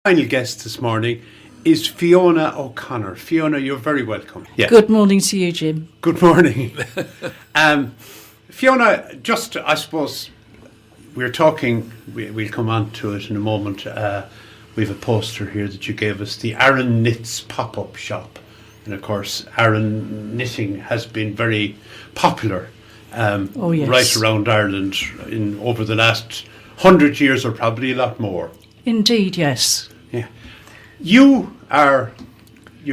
Final guest this morning is Fiona O'Connor. Fiona, you're very welcome. Yeah. Good morning to you, Jim. Good morning. Fiona, just I suppose we're talking, we'll come on to it in a moment. We have a poster here that you gave us, the Aaron Knits pop-up shop. And of course, Aaron knitting has been very popular right around Ireland over the last 100 years, or probably a lot more. Indeed, yes. Yeah. You're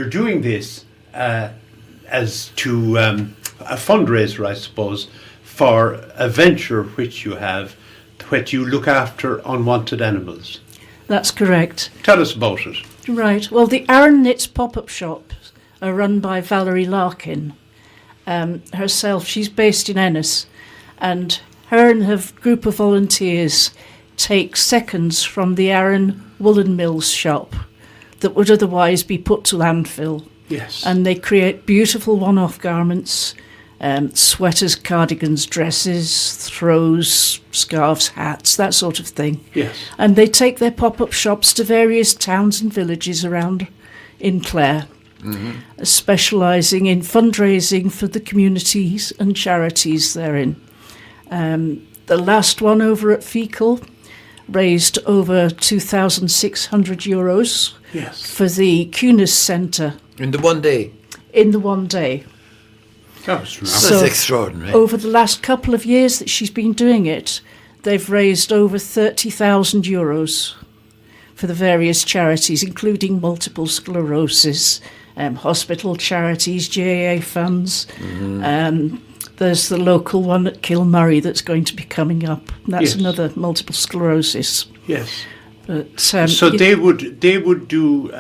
doing this as to a fundraiser, I suppose, for a venture which you look after unwanted animals. That's correct. Tell us about it. Right. Well, the Aaron Knits pop-up shops are run by Valerie Larkin herself. She's based in Ennis, and her and her group of volunteers take seconds from the Aaron Woolen Mills shop that would otherwise be put to landfill. Yes. And they create beautiful one-off garments, sweaters, cardigans, dresses, throws, scarves, hats, that sort of thing. Yes. And they take their pop-up shops to various towns and villages around in Clare, specialising in fundraising for the communities and charities they're in. The last one over at Fecal raised over €2,600 for the Cunis Centre. In the one day? In the one day. That's extraordinary. Over the last couple of years that she's been doing it, they've raised over €30,000 for the various charities, including multiple sclerosis, hospital charities, GAA funds. There's the local one at Kilmurray that's going to be coming up. That's another multiple sclerosis. Yes. But, so they would do.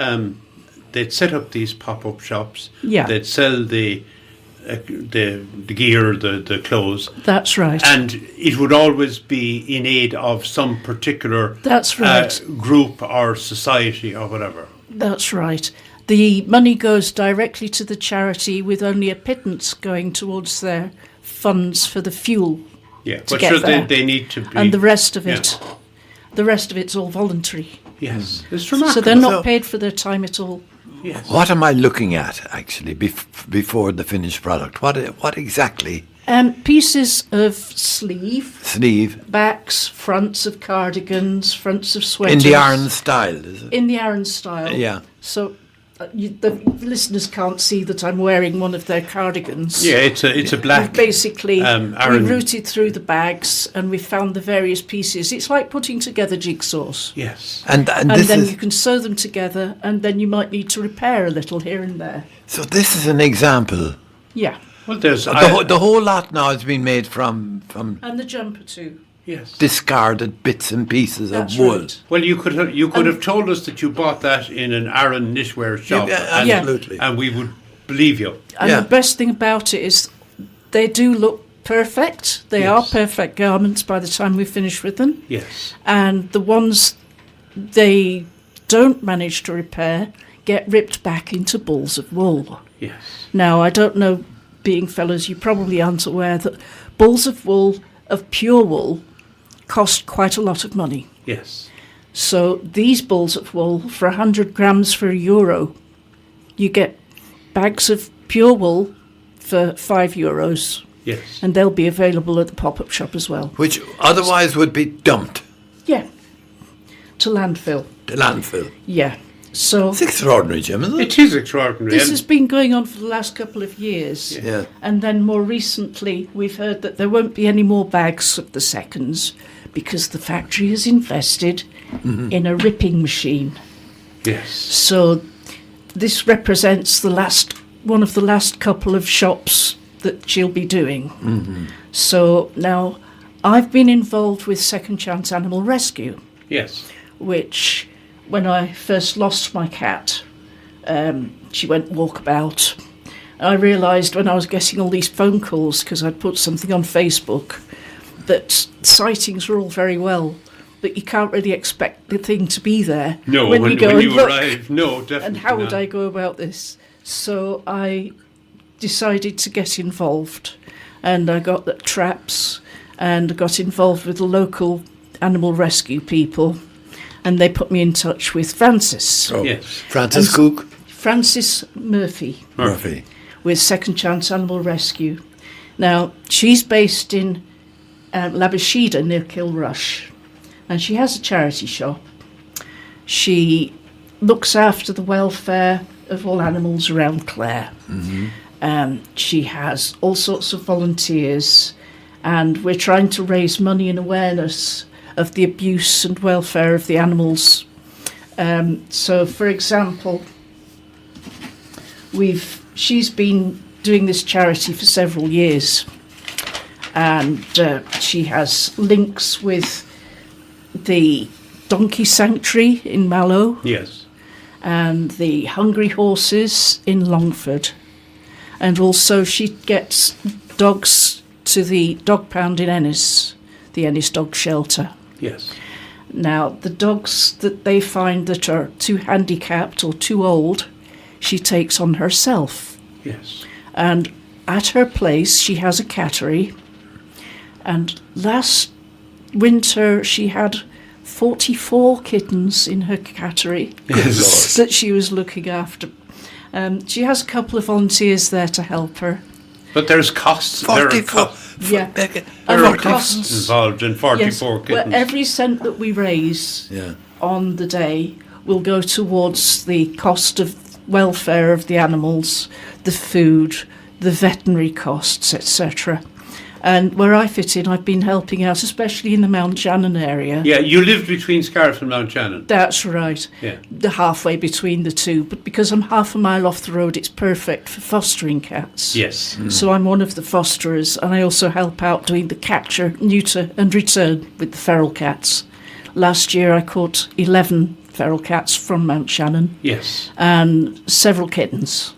They'd set up these pop-up shops. Yeah. They'd sell the gear, the clothes. That's right. And it would always be in aid of some particular. That's right. Group or society or whatever. That's right. The money goes directly to the charity, with only a pittance going towards their funds for the fuel. Yeah, to but get sure there. They need to be. And the rest of it's all voluntary. Yes, it's remarkable. So they're not paid for their time at all. Yes. What am I looking at actually before the finished product? What exactly? Pieces of sleeve, backs, fronts of cardigans, fronts of sweaters. In the Aaron style, is it? In the Aaron style. Yeah. So the listeners can't see that I'm wearing one of their cardigans. Yeah, it's a black. Basically, Aaron. we routed through the bags and we found the various pieces. It's like putting together jigsaws. Yes. And then you can sew them together, and then you might need to repair a little here and there. So this is an example. Yeah. Well, there's the whole lot now has been made from and the jumper too. Yes. Discarded bits and pieces That's of wool. Right. Well, you could have told us that you bought that in an Aaron knitwear shop. Absolutely. And we would believe you. And the best thing about it is they do look perfect. They are perfect garments by the time we finish with them. Yes. And the ones they don't manage to repair get ripped back into balls of wool. Yes. Now, I don't know, being fellows, you probably aren't aware that balls of wool, of pure wool, cost quite a lot of money. Yes. So these balls of wool, for 100 grams for €1, you get bags of pure wool for €5. Yes. And they'll be available at the pop-up shop as well. Which otherwise would be dumped. Yeah. To landfill. To landfill. Yeah. So it's extraordinary, Jim, isn't it? It is extraordinary. This has been going on for the last couple of years. Yeah. And then more recently, we've heard that there won't be any more bags of the seconds because the factory has invested in a ripping machine. Yes. So this represents one of the last couple of shops that she'll be doing. So now I've been involved with Second Chance Animal Rescue. Yes. Which, when I first lost my cat, she went walkabout. I realised when I was getting all these phone calls, because I'd put something on Facebook, that sightings are all very well, but you can't really expect the thing to be there. No, when you arrive. No, definitely. And how would I go about this? So I decided to get involved, and I got the traps, and got involved with the local animal rescue people. and they put me in touch with Francis. Oh, Yes. Francis And- Cook Francis Murphy Murphy. with Second Chance Animal Rescue. Now, she's based in Labashida near Kilrush, and she has a charity shop. She looks after the welfare of all animals around Clare. She has all sorts of volunteers, and we're trying to raise money and awareness of the abuse and welfare of the animals. So, for example, she's been doing this charity for several years, and she has links with the Donkey Sanctuary in Mallow Yes. and the Hungry Horses in Longford, and also she gets dogs to the dog pound in Ennis, the Ennis Dog Shelter. Yes. Now, the dogs that they find that are too handicapped or too old, she takes on herself. Yes. And at her place, she has a cattery. And last winter, she had 44 kittens in her cattery Yes. that she was looking after. She has a couple of volunteers there to help her. But there's costs. There are 44. Yeah. There And are the costs costs- involved in 44 Well, kittens. every cent that we raise Yeah. on the day will go towards the cost of welfare of the animals, the food, the veterinary costs, etc. And where I fit in, I've been helping out, especially in the Mount Shannon area. Yeah, you lived between Scariff and Mount Shannon. That's right. Yeah. The halfway between the two. But because I'm half a mile off the road, it's perfect for fostering cats. Yes. So I'm one of the fosterers, and I also help out doing the capture, neuter and return with the feral cats. Last year I caught 11 feral cats from Mount Shannon Yes. and several kittens,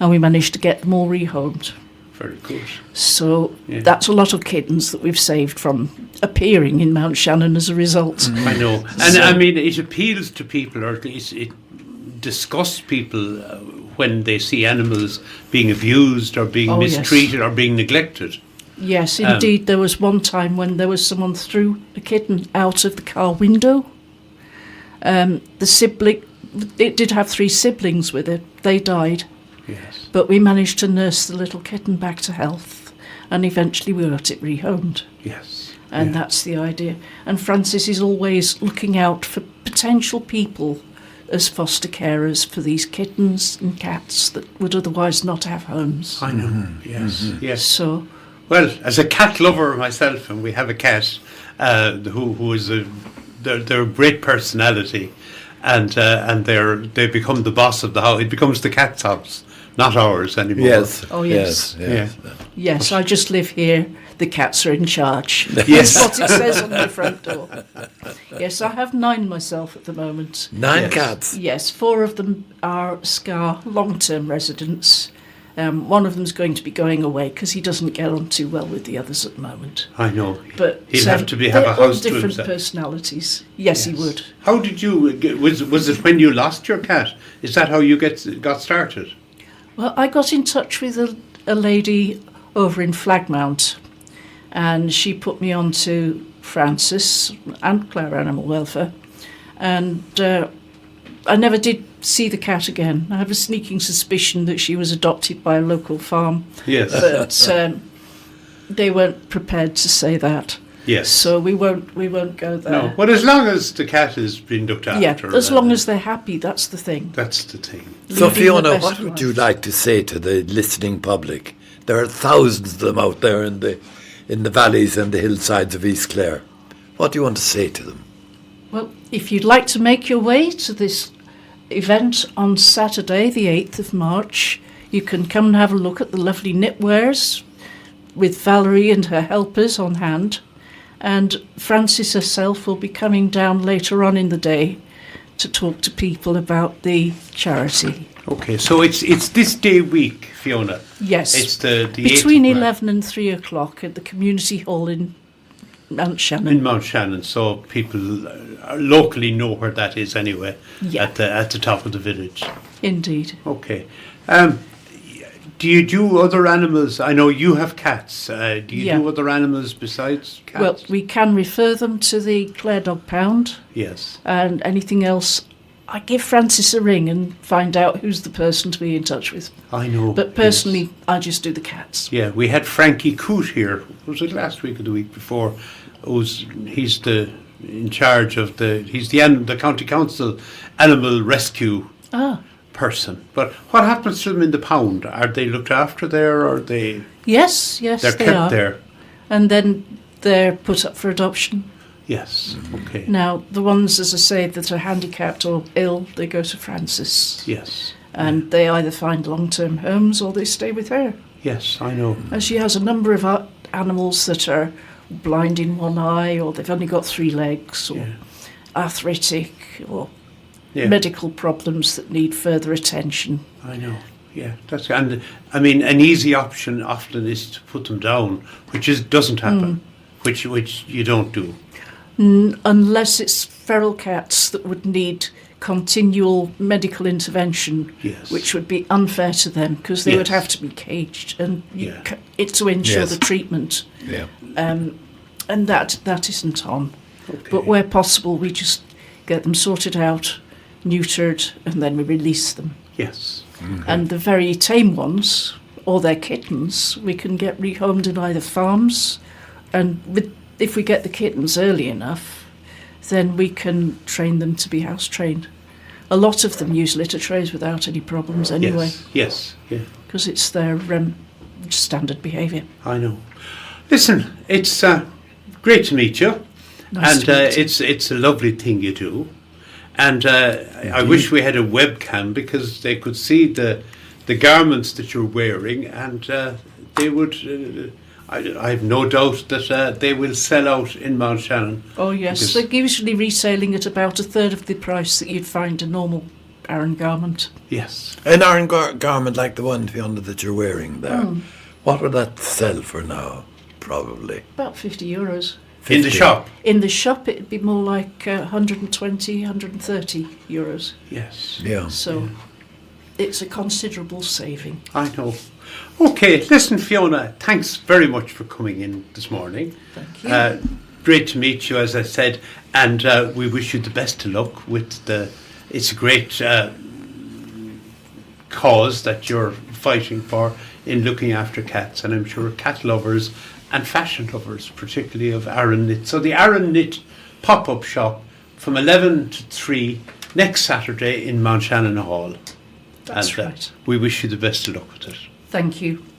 and we managed to get them all rehomed. Very good. So Yeah. that's a lot of kittens that we've saved from appearing in Mount Shannon as a result. I know. And I mean, it appeals to people, or at least it disgusts people when they see animals being abused or being Oh, yes. mistreated or being neglected. Yes, indeed. There was one time when there was someone threw a kitten out of the car window. The sibling, it did have 3 siblings with it. They died. Yes. But we managed to nurse the little kitten back to health, and eventually we got it rehomed. Yes. And Yeah. that's the idea. And Francis is always looking out for potential people as foster carers for these kittens and cats that would otherwise not have homes. I know. Yes. Yes. So, Well, as a cat lover myself, and we have a cat who is they're a great personality, and they become the boss of the house. It becomes the cat's house, not ours anymore. Yes. Oh, yes. Yes. yes, I just live here. The cats are in charge. Yes. That's what it says on my front door. Yes, I have 9 myself at the moment. 9 Yes. cats. Yes, 4 of them are Scar long-term residents. One of them's going to be going away because he doesn't get on too well with the others at the moment. I know. But He'll have to have a they're all house to different himself. personalities. Yes, he would. How did you? Was it when you lost your cat? Is that how you got started? Well, I got in touch with a lady over in Flagmount, and she put me on to Francis and Clare Animal Welfare, and I never did see the cat again. I have a sneaking suspicion that she was adopted by a local farm, Yes. but they weren't prepared to say that. Yes. So we won't go there. No. But as long as the cat has been looked after. Yeah, as long as they're happy, that's the thing. That's the thing. So Leading the Fiona, best what would you life. like to say to the listening public? There are thousands of them out there in the valleys and the hillsides of East Clare. What do you want to say to them? Well, if you'd like to make your way to this event on Saturday, the 8th of March, you can come and have a look at the lovely knitwears with Valerie and her helpers on hand. And Frances herself will be coming down later on in the day to talk to people about the charity. Okay, so it's this day week, Fiona. Yes, It's the 8th between of March 11 and 3 o'clock at the community hall in Mount Shannon. in Mount Shannon, so people locally know where that is anyway. Yeah. At the top of the village. Indeed. Okay. Do you do other animals? I know you have cats. Do you Yeah. do other animals besides cats? Well, we can refer them to the Clare Dog Pound, yes. and anything else, I give Francis a ring and find out who's the person to be in touch with. I know. But personally, I just do the cats. Yeah, we had Frankie Coote here. Was it last week or the week before? He's in charge of the county council animal rescue person. But what happens to them in the pound? Are they looked after there, or are they? Yes, They're they kept are. there. And then they're put up for adoption. Yes. Okay. Now, the ones, as I say, that are handicapped or ill, they go to Francis. Yes. And they either find long-term homes or they stay with her. Yes, I know. And she has a number of animals that are blind in one eye, or they've only got 3 legs, or arthritic, or medical problems that need further attention. I know. Yeah, and I mean, an easy option often is to put them down, which doesn't happen, which you don't do. Unless it's feral cats that would need continual medical intervention, which would be unfair to them because they would have to be caged and it's to ensure the treatment. Yeah. And that isn't on. Okay. But where possible, we just get them sorted out, neutered, and then we release them. Yes. Mm-hmm. And the very tame ones, or their kittens, we can get rehomed in either farms, and if we get the kittens early enough, then we can train them to be house trained. A lot of them use litter trays without any problems anyway. Yes. Yeah. Because it's their standard behaviour. I know. Listen, it's great to meet you, Nice to meet you. it's a lovely thing you do, and I wish we had a webcam because they could see the garments that you're wearing, and they would. I have no doubt that they will sell out in Mount Shannon. Oh yes, they're usually reselling at about 1/3 of the price that you'd find a normal Aran garment. Yes. An iron garment like the one, Fiona, that you're wearing there, what would that sell for now, probably? About €50. In the shop. In the shop, it'd be more like 120, €130. Yes. Yeah. So it's a considerable saving. I know. Okay, listen, Fiona, thanks very much for coming in this morning. Thank you. Great to meet you, as I said, and we wish you the best of luck with it's a great cause that you're fighting for in looking after cats, and I'm sure cat lovers and fashion lovers, particularly of Aran Knit. So the Aran Knit pop-up shop from 11 to 3 next Saturday in Mount Shannon Hall. That's and right. we wish you the best of luck with it. Thank you.